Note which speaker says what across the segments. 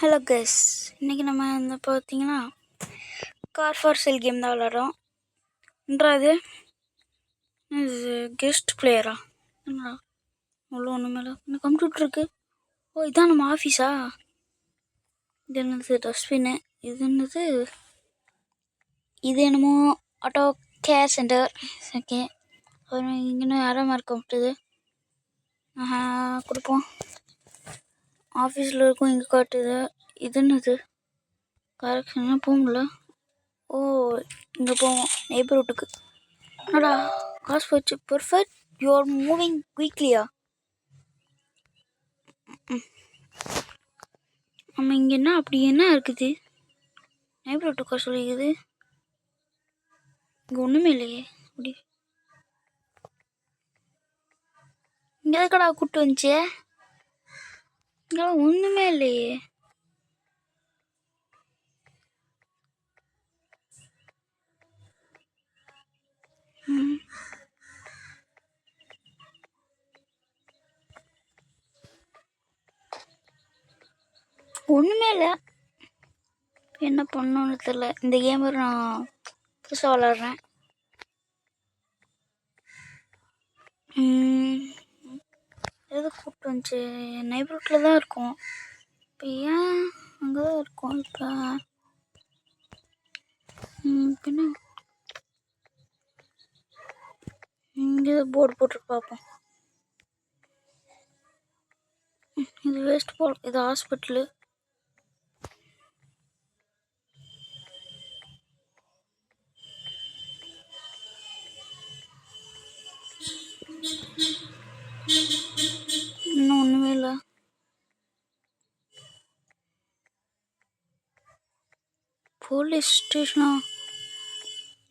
Speaker 1: Hello guys, இன்றைக்கி நம்ம இந்த பார்த்தீங்கன்னா கார் ஃபார் சேல் கேம் தான் விளாட்றோம். என்றாது இது கெஸ்ட் பிளேயரா? என்னடா அவ்வளோ ஒன்றுமே இல்லை. இந்த கம்ப்யூட்டர் இருக்குது. ஓ, இதான் நம்ம ஆஃபீஸா? இது என்னது டஸ்ட்பின்னு? இது என்னமோ ஆட்டோ கேர் சென்டர். ஓகே, அப்புறம் இங்கே அரை மார்க் விட்டுது. கொடுப்போம். ஆஃபீஸில் இருக்கும், இங்கே காட்டுது. இது என்னது கரெக்ஷனாக போக முடியல. ஓ, இங்கே போவோம் நெய்பர்ஹுட்டுக்கு. என்னடா காசு போச்சு. பர்ஃபெக்ட், யூ ஆர் மூவிங் குயிக்லியா? நம்ம இங்கே என்ன அப்படி என்ன இருக்குது? நெய்பர்ஹுட்டுக்கு வர சொல்லிக்குது. இங்கே ஒன்றுமே இல்லையே. அப்படி இங்கே எதுக்கடா கூப்பிட்டு வந்துச்சு? இங்கெல்லாம் ஒன்றுமே இல்லையே. ஒன்றுமே இல்லை. என்ன பண்ணணும்னு தெரில. இந்த கேம் நான் புதுசாக விளாட்றேன். எது கூப்பிட்டு வந்துச்சு? நெய்பர்ஹுட்டில் தான் இருக்கும். இப்போ ஏன் அங்கே தான் இருக்கும்? இப்போ பின்ன இங்கே போர்டு போட்டு பார்ப்போம். இது வேஸ்ட் போல். இது ஹாஸ்பிட்டலு. இன்னும் ஒன்றுமே இல்லை. போலீஸ் ஸ்டேஷனா?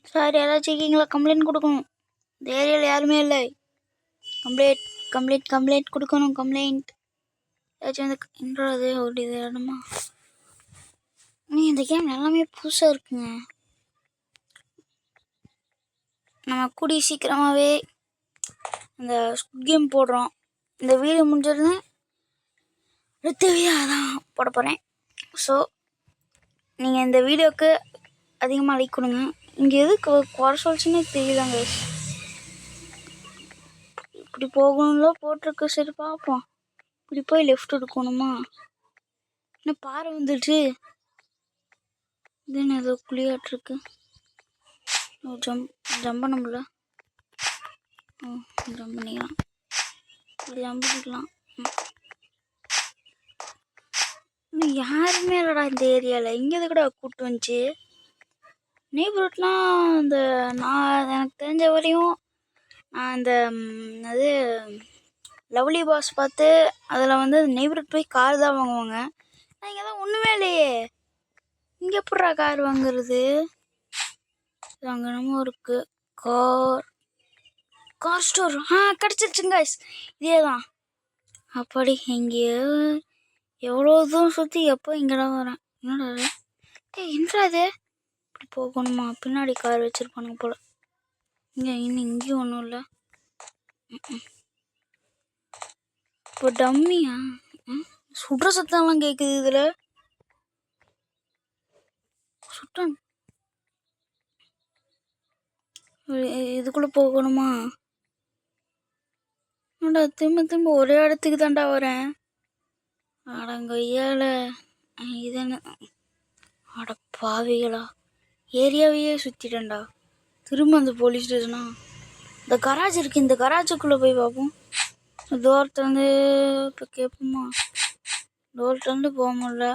Speaker 1: சார், யாராச்சும் இருக்கீங்களா? கம்ப்ளைண்ட் கொடுக்கணும். இந்த ஏரியாவில் யாருமே இல்லை. கம்ப்ளைண்ட் கொடுக்கணும். கம்ப்ளைண்ட் ஏதாச்சும் வந்து என்றது ஒரு இது இடமா? இந்த கேம் எல்லாமே புதுசாக இருக்குங்க. நம்ம கூடிய சீக்கிரமாகவே இந்த கேம் போடுறோம். இந்த வீடியோ முடிஞ்சதுன்னு அடுத்த தான் போட போகிறேன். ஸோ நீங்கள் இந்த வீடியோவுக்கு அதிகமாக லைக் கொடுங்க. இங்கே எதுக்கு குறை சொல்லிச்சுன்னே தெரியலங்க. இப்படி போகணும்ல போட்டிருக்கு. சரி பார்ப்போம். இப்படி போய் லெஃப்ட் எடுக்கணுமா? என்ன பாறை வந்துடுச்சு. இது என்ன ஏதோ குளியாட்டிருக்கு. ஜம்ப் பண்ண முடியல. ஜம்ப் பண்ணிக்கலாம். இப்படி ஜம்ப் பண்ணிக்கலாம். இன்னும் யாருமே இல்லைடா இந்த ஏரியாவில். இங்கே எது கூட கூப்பிட்டு வந்துச்சு? நெய்பர்ஹுட்லாம் இந்த நான் எனக்கு தெரிஞ்ச வரையும் நான் இந்த அது லவ்லி பாஸ் பார்த்து அதில் வந்து நெய்பர்ஹுட் போய் கார் தான் வாங்குவாங்க. இங்கே தான் ஒன்றுமே இல்லையே. இங்கே எப்படா கார் வாங்குறது? அங்கே என்னமோ இருக்குது. Car store. கிடச்சிருச்சுங்க. இதே தான். அப்படி எங்கேயோ எவ்வளோ தூரம் சுற்றி எப்போ இங்கேடா வரேன். என்னடா என்னது? இப்படி போகணுமா? பின்னாடி கார் வச்சுருப்பானுங்க போல். இங்கேயும் ஒன்றும் இல்லை. இப்போ டம்மியா? சுடுற சத்தம்லாம் கேட்குது. இதில் சுட்டான். இதுக்குள்ளே போகணுமா? என்னடா திரும்ப ஒரே இடத்துக்கு தாண்டா வரேன். அடங்கொய்யால இது என்ன? அட பாவிகளா, ஏரியாவையே சுற்றிட்டேன்டா. திரும்ப அந்த போலீஸ் ஸ்டேஷனா? இந்த கராஜ் இருக்குது. இந்த கராஜுக்குள்ளே போய் பார்ப்போம். டோர் திறந்து இப்போ கேட்போமா? டோர் திறந்து போக முடியல.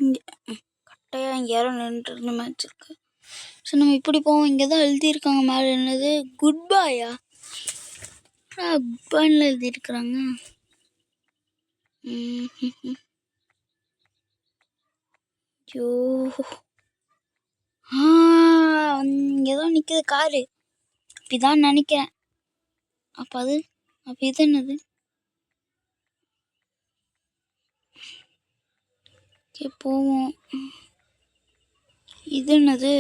Speaker 1: இங்கே கட்டையாக இங்கே யாரும் நின்று மேட்ச் இருக்கு. ஸோ நம்ம இப்படி போவோம். இங்கே தான் எழுதியிருக்காங்க மேலே. என்னது குட் பாயா? குட் பாய்ல எழுதியிருக்கிறாங்க. ஐயோ, இங்கே தான் நிற்கிது காரு. அப்படிதான் நினைக்கிறேன். அப்போ இது என்னது? போவோம். இது என்னது?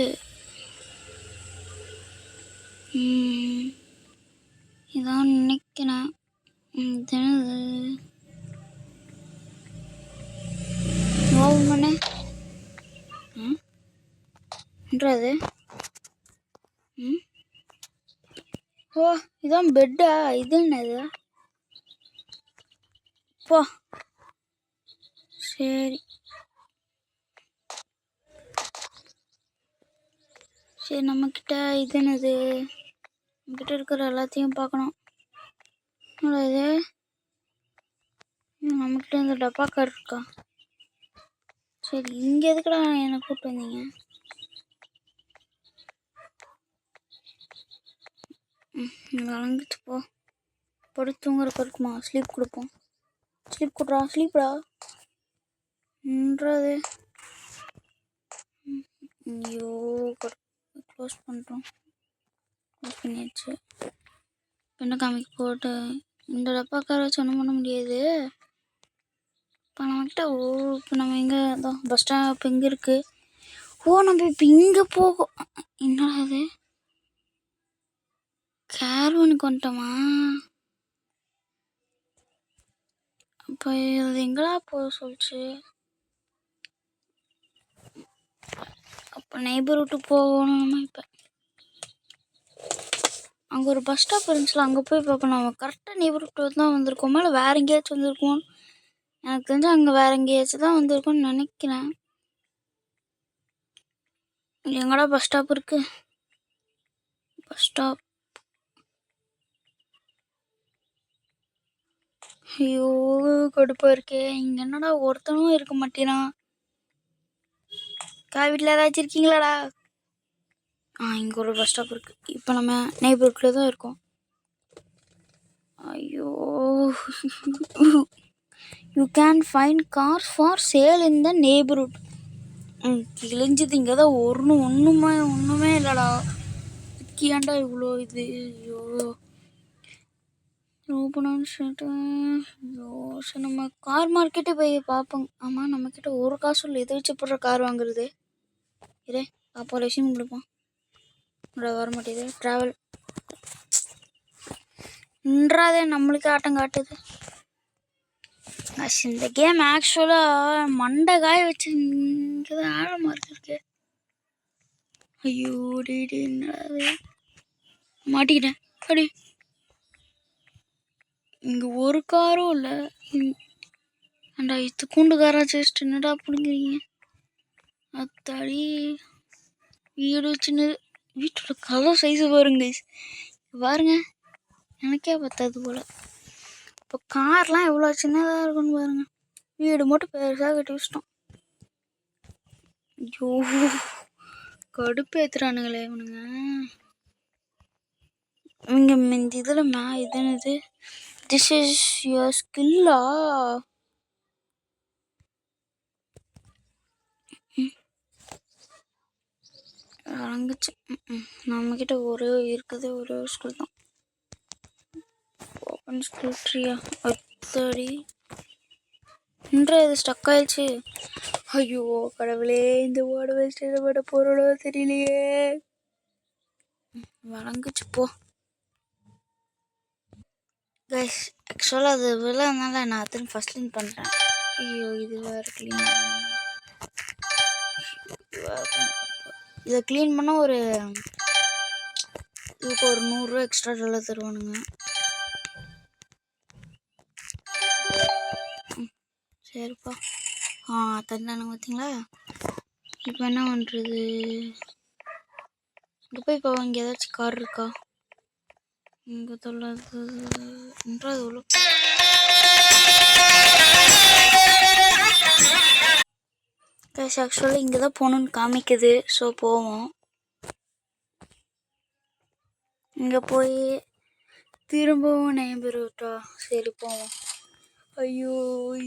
Speaker 1: இதான் நினைக்கிறேன். ஓபன் பண்ணு. என்னது? ஓ, இதான் பெட்டா? இது என்னது? போ. சரி சரி, நம்மக்கிட்ட இது என்னது? நம்மக்கிட்ட இருக்கிற எல்லாத்தையும் பார்க்கணும். இது நம்மக்கிட்ட இந்த டப்பா கார் இருக்கா? சரி, இங்கே எதுக்குடா என்னை கூப்பிட்டு வந்தீங்க? வழங்கிட்டு போ. படுத்து தூங்குறக்கு இருக்குமா? ஸ்லீப் கொடுப்போம். ஸ்லீப் கொடுறா, ஸ்லீப்டா. அது ஐயோ, க்ளோஸ் பண்ணுறோம். க்ளோஸ் பண்ணியாச்சு. பெண்ணை காமிக்கு போட்டு இந்த டப்பாக்கார வச்சு ஒன்றும் பண்ண முடியாது. இப்போ நம்மக்கிட்ட இப்போ நம்ம எங்கே தான் பஸ் ஸ்டாப் எங்கே இருக்குது? நம்ம இப்போ இங்கே போகும். என்னடா அது? கேர்வனுக்கு வந்துட்டோமா? அப்போ அது எங்கடா போக சொல்லிச்சு? அப்போ நெய்பர்ஹுட்டு போகணும் நம்ம. இப்போ அங்கே ஒரு பஸ் ஸ்டாப் இருந்துச்சுல, அங்கே போய் பார்ப்போம். நம்ம கரெக்டாக நெய்பர்ஹுட் தான் வந்திருக்கோமா, இல்லை வேறு எங்கேயாச்சும் வந்திருக்கோம்? எனக்கு தெரிஞ்சு அங்கே வேறு எங்கேயாச்சும் தான் வந்திருக்கோன்னு நினைக்கிறேன். எங்கடா பஸ் ஸ்டாப் இருக்கு? Bus stop. ஐயோ, கடுப்பாக இருக்கே. இங்கே என்னடா ஒருத்தனும் இருக்க மாட்டேறான். வீட்டில் ஏதாச்சும் இருக்கீங்களாடா? இங்கே ஒரு பஸ் ஸ்டாப் இருக்குது. இப்போ நம்ம நெய்பர்ஹுட்டில் தான் இருக்கோம். ஐயோ, you can find cars for sale in the neighbourhood. கிழிஞ்சது. இங்கே தான் ஒன்றுமே இல்லைடா. ஏன்டா இவ்வளோ இது? ஐயோ, ஓப்பனான்னு சொல்லிட்டு. ஐயோ, சரி நம்ம கார் மார்க்கெட்டே போய் பார்ப்போம். ஆமாம், நம்மக்கிட்ட ஒரு காசும் இல்லை. இதை வச்சு போடுற கார் வாங்குறது. இதே அப்போ ரெசியூம் கொடுப்போம். வர மாட்டேது. ட்ராவல் நின்றாதே, நம்மளுக்கு ஆட்டம் காட்டுது. இந்த கேம் ஆக்சுவலாக மண்டை காய வச்சு இங்கே தான் ஆழமாக இருக்கு. ஐயோ, டேடி என்னடாது? மாட்டிக்கிட்டேன். அடி, இங்கே ஒரு காரும் இல்லை. அண்டா இது கூண்டு காரா ஜஸ்ட் என்னடா பிடிங்கிறீங்க? அத்தாடி, வீடு சின்னது. வீட்டோட கலர் சைஸு பாருங்க பாருங்க, எனக்கே பத்தாது போல். இப்போ கார்லாம் எவ்வளோ சின்னதாக இருக்குன்னு பாருங்க. வீடு மட்டும் பெருசாக கட்டி வச்சிட்டோம். ஐயோ, கடுப்பு ஏற்றுறானுங்களே இவனுங்க. இங்கே இந்த இதில் இது என்னது? திஸ் இஸ் யுவர் ஸ்கில்லா? வழங்குச்சு. நம்மக்கிட்ட ஒரே இருக்குது, ஒரே ஒரு ஸ்கில் தான். Open skill ட்ரீயா? அத்தடி, இது ஸ்டக் ஆயிடுச்சு. ஐயோ கடவுளே, இந்த ஓட வச்சுட்டு ஓட போகிறோட தெரியலையே. வழங்குச்சு போ. கைஸ், ஆக்சுவலாக அது விழாதனால நான் திரும்ப ஃபஸ்ட் க்ளீன் பண்ணுறேன். ஐயோ, இது வேறு க்ளீன். இதை க்ளீன் பண்ணால் இதுக்கு ஒரு 100 ரூபா எக்ஸ்ட்ரா டாலர் தருவானுங்க. சரிப்பா. தந்தானுங்க பார்த்தீங்களா? இப்போ என்ன பண்ணுறது? இங்கே போய் இப்போ இங்கே ஏதாச்சும் கார் இருக்கா? இங்கே தொல்லாது உள்ள. கைஸ், ஆக்சுவலாக இங்கே தான் போகணுன்னு காமிக்குது. ஸோ போவோம். இங்கே போய் திரும்பவும் நெய்பர்ஹுட்டா? சரி போவோம். ஐயோ,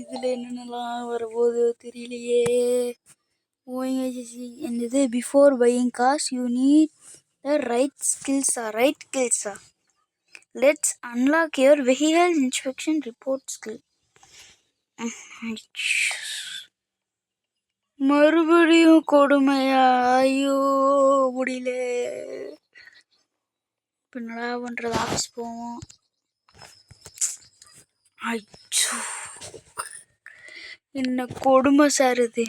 Speaker 1: இதில் என்னென்னலாம் வரப்போதோ தெரியலையே. என்னது? Before buying cars you need the right ஸ்கில்ஸா? Let's unlock your vehicle inspection report skill. மறுபடியும் கொடுமையா? ஐயோ, முடியல. இப்போ என்னடா பண்ணுறது? ஆஃபீஸ் போவோம். அச்சோ, என்ன கொடுமை சார் இது.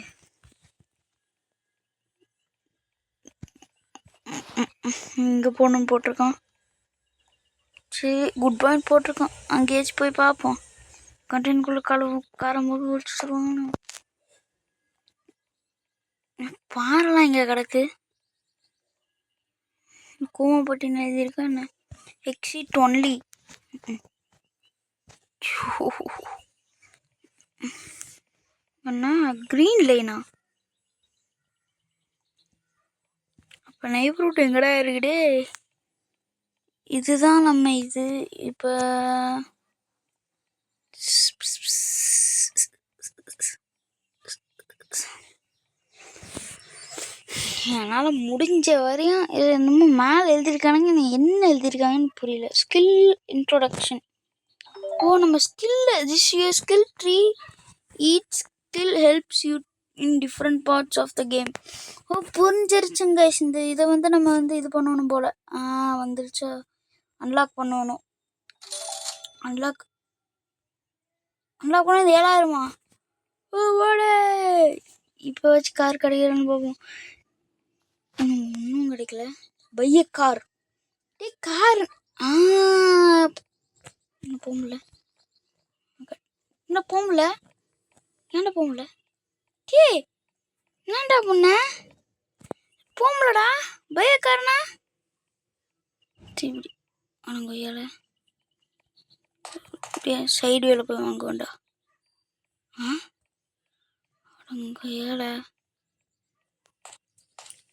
Speaker 1: இங்கே போகணுன்னு போட்டிருக்கான். சரி, குட் பாயிண்ட் போட்டிருக்கான். அங்கேயாச்சும் போய் பார்ப்போம். கண்டெய்னருக்குள்ளே காரம் போட்டு ஒழிச்சிருவாங்க. பாரெல்லாம் இங்கே கிடக்கு. கூமப்பட்டின்னு எழுதியிருக்கா என்ன? Exit only. அண்ணா க்ரீன் லைனா? அப்போ நைப்ரூட் எங்கடா இருக்குடே? இதுதான் நம்ம இது. இப்போ என்னால் முடிஞ்ச வரையும் இது என்னமோ மேலே எழுதியிருக்கானுங்க. என்ன எழுதியிருக்காங்கன்னு புரியல. Skill introduction. ஓ, நம்ம skill this your skill tree. Each skill helps you in different parts of the game. ஓ, புரிஞ்சிருச்சுங்க. இந்த இதை நம்ம இது பண்ணணும் போல். வந்துருச்சா? அன்லாக் பண்ணணும். அன்லாக் பண்ணது 7000. ஓ ஓடே. இப்போ வச்சு கார் கிடைக்கிறேன்னு பார்ப்போம். ஒன்றும் கிடைக்கல. பைய கார். கார் இன்னும் போகல. இன்னும் போகல. ஏன்டா போகல? டே, என்னடா பொண்ண போகலடா? பைய காரனா? இப்படி ஆனால் கொய்யால சைடு வேலை போய் வாங்க வேண்டாம். கொய்யால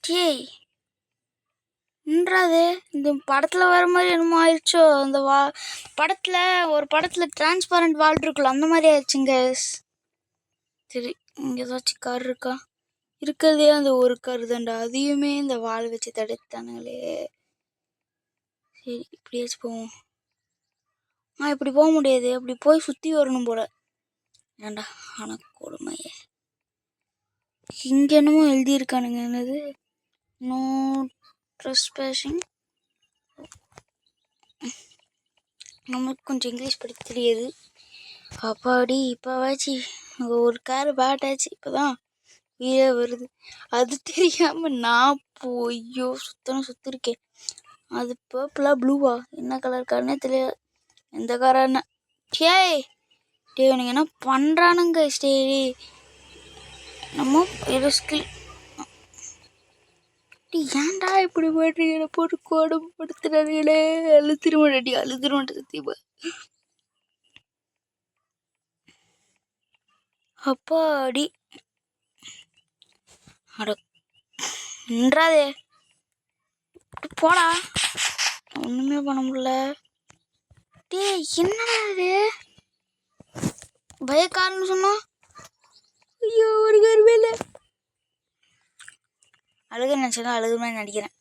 Speaker 1: டே என்றாது இந்த படத்தில் வர மாதிரி என்னமோ ஆயிடுச்சோ. அந்த ஒரு படத்தில் டிரான்ஸ்பரண்ட் வால் இருக்குல்ல, அந்த மாதிரி ஆயிடுச்சுங்க. சரி, இங்கே ஏதாச்சும் கார் இருக்கா? இருக்கிறதே அந்த ஒரு கார் தான்டா. அதையுமே இந்த வால் வச்சு தடுத்தானுங்களே. சரி, இப்படியாச்சும் போவோம். இப்படி போக முடியாது. அப்படி போய் சுற்றி வரணும் போல. ஏண்டா ஆனால் கொடுமையே. இங்கே என்னமோ எழுதியிருக்கானுங்க. என்னது? No trespassing. நம்மளுக்கு கொஞ்சம் இங்கிலீஷ் படிக்க தெரியாது. அப்பாடி இப்போவாச்சு ஒரு கார் பாட்டாச்சு. இப்போ தான் உயிரே வருது. அது தெரியாமல் நான் ஐயோ சுற்றிருக்கேன். அது பர்பிளா ப்ளூவா என்ன கலர் காரனே தெரியல. எந்த காரான டே உனக்கு என்ன பண்ணுறானுங்க? ஸ்டேரி நம்ம ஏதோ ஸ்கில். ஏன்டா இப்படி போட்டு போட்டு கொடுமைப்படுத்துறாங்களே. அழுதுருவேன் சத்தியமா. அப்பாடி அடன்றாதே போடா. ஒன்றுமே பண்ண முடியல. டே என்னடா இது? பயக்காரன்னு சொன்னோம். ஐயோ, ஒரு கருவே இல்லை. அழுக நினச்சா அழுகு மாதிரி நடிக்கிறேன்.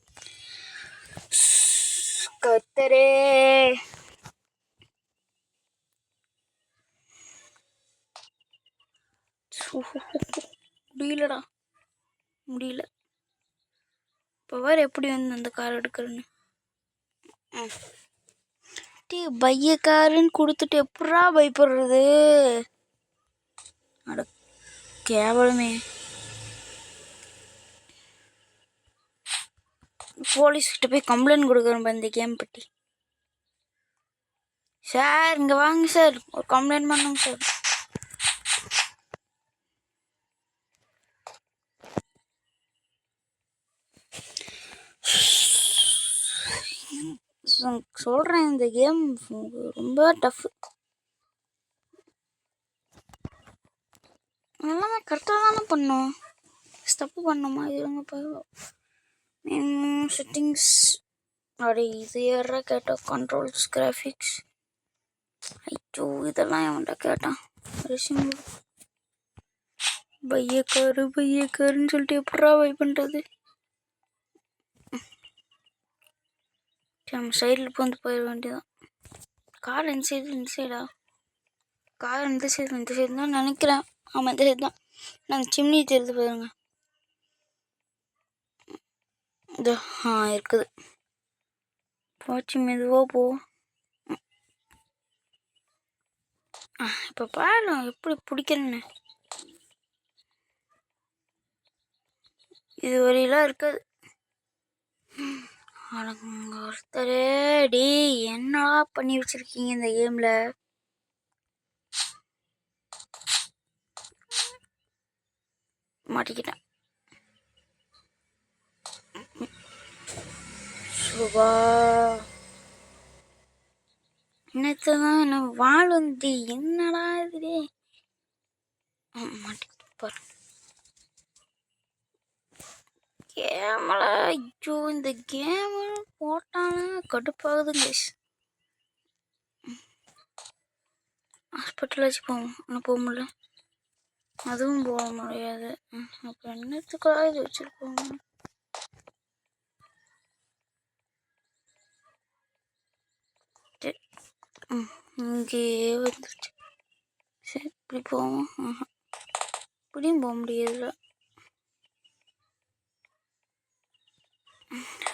Speaker 1: கத்தரே முடியலடா, முடியல. இப்போ வேறு எப்படி வந்து அந்த கார் எடுக்கிறேன்னு. டீ பைய காருன்னு கொடுத்துட்டு எப்படா பயப்படுறது? அட கேவலமே. போலீஸ்கிட்ட போய் கம்ப்ளைண்ட் கொடுக்குறேன் இந்த கேம் பற்றி. சார் இங்கே வாங்க சார், ஒரு கம்ப்ளைண்ட் பண்ணுங்க சார். சொல்கிறேன், இந்த கேம் ரொம்ப டஃப். எல்லாமே கரெக்டாக தானே பண்ணோம். தப்பு பண்ணோமா? இருங்கப்பா. செட்டிங்ஸ் அப்படி இது ஏற கேட்டோம். Controls, graphics. ஐயோ, இதெல்லாம் எவன்டா கேட்டான்? ரெசியூம் பையக்காருன்னு சொல்லிட்டு எப்படா பை பண்ணுறது? நம்ம சைடில் இப்போ வந்து போயிட வேண்டியதான். கார் இந்த சைடா? கார் இந்த சைடு தான் நினைக்கிறேன். ஆமாம், இந்த சைடு தான். நாங்கள் சிம்னி தெரிஞ்சு போயிருங்க. இது இருக்குது. போச்சு, மெதுவாக போ. இப்போ பாரு எப்படி பிடிக்கிறேன்னு. இது வரையெல்லாம் இருக்காது. ஒருத்தரே டி என்னடா பண்ணி வச்சிருக்கீங்க இந்த கேம்ல? மாட்டிக்கிட்டேன். சுபா என்னத்தான் என்ன வாழ் வந்து என்னடா இது? மாட்டிக்கிட்டு பாரு கேமல. ஐயோ இந்த கேம் போட்டாலும் கடுப்பாகுது கைஸ். ஹாஸ்பிட்டல் வச்சு போவோம். ஆனால் போக முடியல, அதுவும் போக முடியாது. அப்போ என்னத்துக்காக இது வச்சுருக்கோங்க? இங்கேயே வந்துருச்சு. சரி இப்படி போவோம். இப்படியும் போக முடியாது.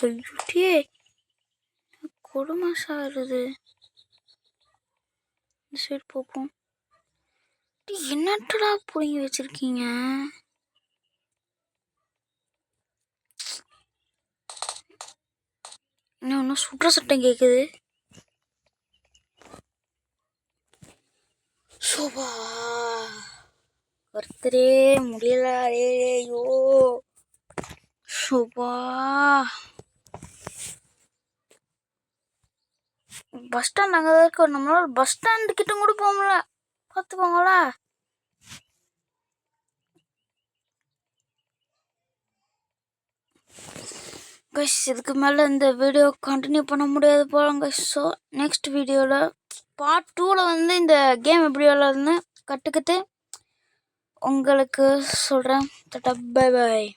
Speaker 1: ஐயோட்டியே கொடுமை சாருது. இந்த சைடு போப்போம். என்னட்டடா பிடிங்கி வச்சிருக்கீங்க? இன்னும் ஒன்றும் சுற்ற சட்டம் கேட்குது. சோபா ஒருத்தரே முடியல. ஐயோ சோபா. பஸ் ஸ்டாண்ட் அங்கே தான் இருக்கு. நம்மளால பஸ் ஸ்டாண்டு கிட்ட கூட போக முடியல. பார்த்துக்கோங்களா? கைஸ் இதுக்கு மேலே இந்த வீடியோ கண்டினியூ பண்ண முடியாது போலங்க. ஸோ நெக்ஸ்ட் வீடியோவில் பார்ட் 2ல் வந்து இந்த கேம் எப்படி விளாட்றதுன்னு கற்றுக்கிட்டு உங்களுக்கு சொல்கிறேன். Bye bye.